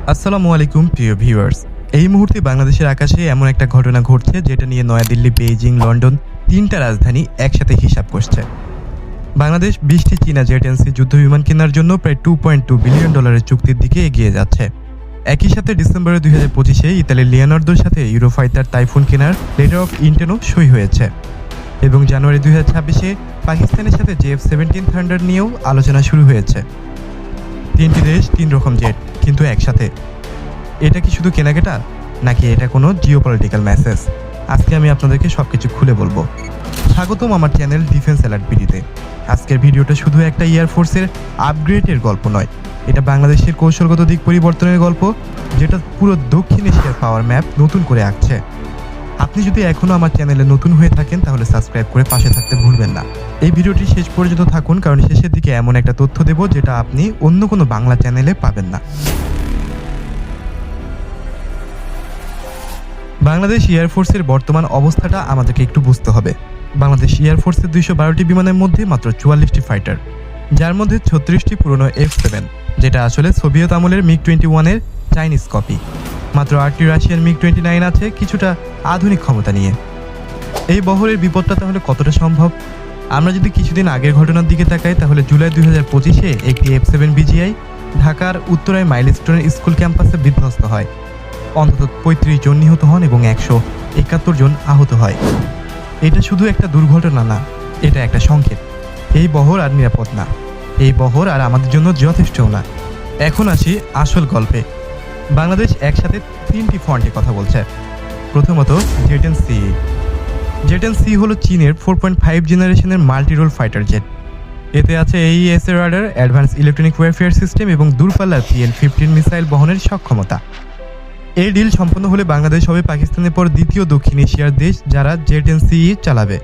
আসসালামু আলাইকুম প্রিয় ভিউয়ার্স। এই মুহূর্তে বাংলাদেশের আকাশে এমন একটা ঘটনা ঘটছে যেটা নিয়ে নয়াদিল্লি, বেইজিং, লন্ডন তিনটা রাজধানী একসাথে হিসাব করছে। বাংলাদেশ 20টি চীনা জেট এনসি যুদ্ধবিমান কেনার জন্য প্রায় $2.2 বিলিয়ন চুক্তির দিকে এগিয়ে যাচ্ছে। একই সাথে ডিসেম্বরে 2025-এ ইতালির লিওনার্দোর সাথে ইউরোফাইটার টাইফুন কেনার লেটার অফ ইন্টেনও সই হয়েছে এবং জানুয়ারি 2026-এ পাকিস্তানের সাথে JF-17 থান্ডার নিয়েও আলোচনা শুরু হয়েছে। তিনটি দেশ তিন রকম জেট, কিন্তু একসাথে। এটা কি শুধু কেনাকাটা, নাকি এটা কোনো জিওপলিটিক্যাল মেসেজ? আজকে আমি আপনাদেরকে সবকিছু খুলে বলবো। স্বাগতম আমার চ্যানেল ডিফেন্স অ্যালার্ট ভিডিওতে। আজকের ভিডিওটা শুধু একটা এয়ারফোর্সের আপগ্রেডের গল্প নয়, এটা বাংলাদেশের কৌশলগত দিক পরিবর্তনের গল্প, যেটা পুরো দক্ষিণ এশিয়ার পাওয়ার ম্যাপ নতুন করে আঁকছে। আপনি যদি এখনও আমার চ্যানেলে নতুন হয়ে থাকেন তাহলে সাবস্ক্রাইব করে পাশে থাকতে ভুলবেন না। এই ভিডিওটি শেষ পর্যন্ত থাকুন, কারণ শেষের দিকে এমন একটা তথ্য দেব যেটা আপনি অন্য কোনো বাংলা চ্যানেলে পাবেন না। বাংলাদেশ এয়ারফোর্সের বর্তমান অবস্থাটা আমাদেরকে একটু বুঝতে হবে। বাংলাদেশ এয়ারফোর্সের 212টি বিমানের মধ্যে মাত্র 44টি ফাইটার, যার মধ্যে 36টি পুরনো F-7, যেটা আসলে সোভিয়েত আমলের MiG-21-এর চাইনিজ কপি। মাত্র 8টি রাশিয়ান MiG-29 আছে কিছুটা আধুনিক ক্ষমতা নিয়ে। এই বহরের বিপদটা তাহলে কতটা সম্ভব? আমরা যদি কিছুদিন আগের ঘটনার দিকে তাকাই, তাহলে জুলাই 2025-এ একটি F-7 BGI ঢাকার উত্তরায় মাইলস্টোনের স্কুল ক্যাম্পাসে বিধ্বস্ত হয়। অন্তত 35 জন নিহত হন এবং 171 জন আহত হয়। এটা শুধু একটা দুর্ঘটনা না, এটা একটা সংকেত। এই বহর আর নিরাপদ না, এই বহর আর আমাদের জন্য যথেষ্টও না। এখন আসি আসল গল্পে। বাংলাদেশ একসাথে তিনটি ফ্রন্টে কথা বলছে। প্রথমত জেট-এন-সি। জেট-এন-সি হলো চীনের 4.5 জেনারেশনের মাল্টি রোল ফাইটার জেট। এতে আছে AES radar, advance electronic warfare system এবং দূরপাল্লার PL-15 মিসাইল বহনের সক্ষমতা। এই ডিল সম্পন্ন হলে বাংলাদেশ হবে পাকিস্তানের পর দ্বিতীয় দক্ষিণ এশিয়ার দেশ যারা জেট-এন-সি চালাবে।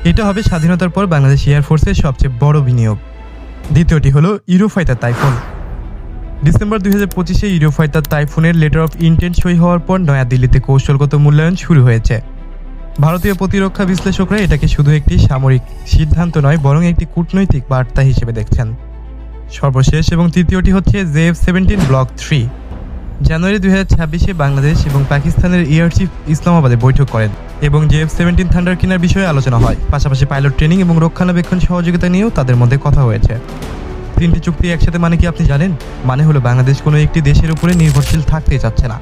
এটা হবে স্বাধীনতার পর বাংলাদেশ এয়ারফোর্সের সবচেয়ে বড় বিনিয়োগ। দ্বিতীয়টি হলো ইউরোফাইটার টাইফুন। ডিসেম্বর 2025-এ ইউরোফাইটার টাইফুনের লেটার অফ ইন্টেন্ট সই হওয়ার পর নয়াদিল্লিতে কৌশলগত মূল্যায়ন শুরু হয়েছে। ভারতীয় প্রতিরক্ষা বিশ্লেষকরা এটাকে শুধু একটি সামরিক সিদ্ধান্ত নয়, বরং একটি কূটনৈতিক বার্তা হিসেবে দেখছেন। সর্বশেষ এবং তৃতীয়টি হচ্ছে JF-17 ব্লক 3। জানুয়ারি 2026-এ বাংলাদেশ এবং পাকিস্তানের এয়ার চিফ ইসলামাবাদে বৈঠক করেন এবং JF-17 থান্ডার কেনার বিষয়ে আলোচনা হয়। পাশাপাশি পাইলট ট্রেনিং এবং রক্ষণাবেক্ষণ সহযোগিতা নিয়েও তাদের মধ্যে কথা হয়েছে। তিনটি চুক্তি একসাথে মানে কি আপনি জানেন? মানে হলো বাংলাদেশ কোনো একটি দেশের উপরে নির্ভরশীল থাকতেই চাচ্ছে না।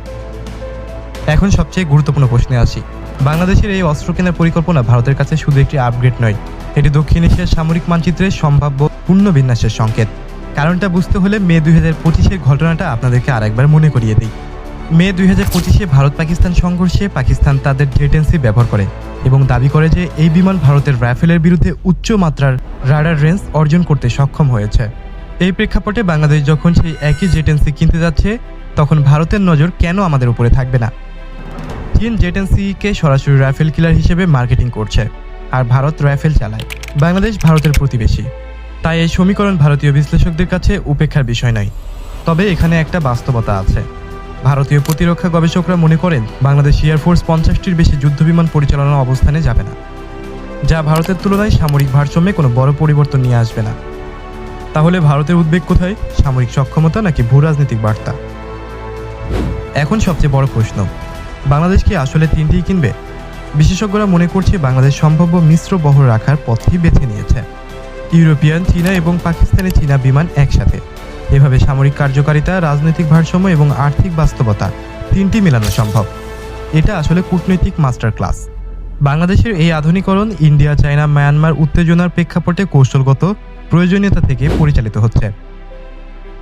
এখন সবচেয়ে গুরুত্বপূর্ণ প্রশ্নে আসি। বাংলাদেশের এই অস্ত্র কেনার পরিকল্পনা ভারতের কাছে শুধু একটি আপগ্রেড নয়, এটি দক্ষিণ এশিয়ার সামরিক মানচিত্রের সম্ভাব্য পুনর্বিন্যাসের সংকেত। কারণটা বুঝতে হলে মে 2025-এর ঘটনাটা আপনাদেরকে আরেকবার মনে করিয়ে দিই। মে 2025-এ ভারত পাকিস্তান সংঘর্ষে পাকিস্তান তাদের জেট-এন-সি ব্যবহার করে এবং দাবি করে যে এই বিমান ভারতের রাইফেলের বিরুদ্ধে উচ্চ মাত্রার রাডার রেঞ্জ অর্জন করতে সক্ষম হয়েছে। এই প্রেক্ষাপটে বাংলাদেশ যখন সেই একই জেট-এন-সি কিনতে যাচ্ছে, তখন ভারতের নজর কেন আমাদের উপরে থাকবে না? চীন জেট-এন-সি-কে সরাসরি রাইফেল কিলার হিসেবে মার্কেটিং করছে, আর ভারত রাইফেল চালায়। বাংলাদেশ ভারতের প্রতিবেশী, তাই এই সমীকরণ ভারতীয় বিশ্লেষকদের কাছে উপেক্ষার বিষয় নয়। তবে এখানে একটা বাস্তবতা আছে। ভারতীয় প্রতিরক্ষা গবেষকরা মনে করেন বাংলাদেশ এয়ারফোর্স 50টির বেশি যুদ্ধবিমান পরিচালনা অবস্থানে যাবে না, যা ভারতের তুলনায় সামরিক ভারসাম্যে কোনো বড় পরিবর্তন নিয়ে আসবে না। তাহলে ভারতের উদ্বেগ কোথায়? সামরিক সক্ষমতা নাকি ভূরাজনৈতিক বার্তা? এখন সবচেয়ে বড় প্রশ্ন, বাংলাদেশ কি আসলে তিনটিই কিনবে? বিশেষজ্ঞরা মনে করছে বাংলাদেশ সম্ভাব্য মিশ্র বহর রাখার পথই বেছে নিয়েছে। ইউরোপিয়ান, চীনা এবং পাকিস্তানি চীনা বিমান একসাথে। এভাবে সামরিক কার্যকারিতা, রাজনৈতিক ভারসাম্য এবং আর্থিক বাস্তবতা তিনটি মেলানো সম্ভব। এটা আসলে কূটনৈতিক মাস্টার ক্লাস। বাংলাদেশের এই আধুনিকরণ ইন্ডিয়া, চায়না, মায়ানমার উত্তেজনার প্রেক্ষাপটে কৌশলগত প্রয়োজনীয়তা থেকে পরিচালিত হচ্ছে।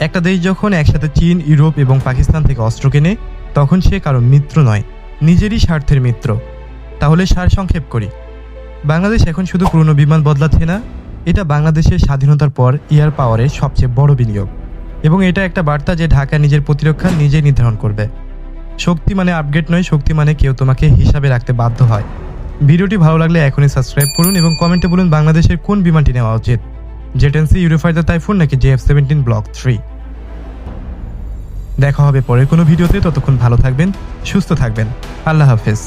একটা দেশ যখন একসাথে চীন, ইউরোপ এবং পাকিস্তান থেকে অস্ত্র কেনে, তখন সে কারো মিত্র নয়, নিজেরই স্বার্থের মিত্র। তাহলে সারসংক্ষেপ করি, বাংলাদেশ এখন শুধু পুরনো বিমান বদলাচ্ছে না, এটা বাংলাদেশের স্বাধীনতার পর এয়ার পাওয়ারের সবচেয়ে বড় বিনিয়োগ। এবং এটা একটা বার্তা যে ঢাকা নিজের প্রতিরক্ষা নিজেই নির্ধারণ করবে। শক্তি মানে আপগ্রেড নয়, শক্তি মানে কেউ তোমাকে হিসাবে রাখতে বাধ্য হয়। ভিডিওটি ভালো লাগলে এখনই সাবস্ক্রাইব করুন এবং কমেন্টে বলুন বাংলাদেশের কোন বিমানটি নেওয়া উচিত, জেট-এন-সি, ইউরোফাইটার টাইফুন নাকি JF-17 ব্লক 3। দেখা হবে পরের কোনো ভিডিওতে। ততক্ষণ ভালো থাকবেন, সুস্থ থাকবেন। আল্লাহ হাফেজ।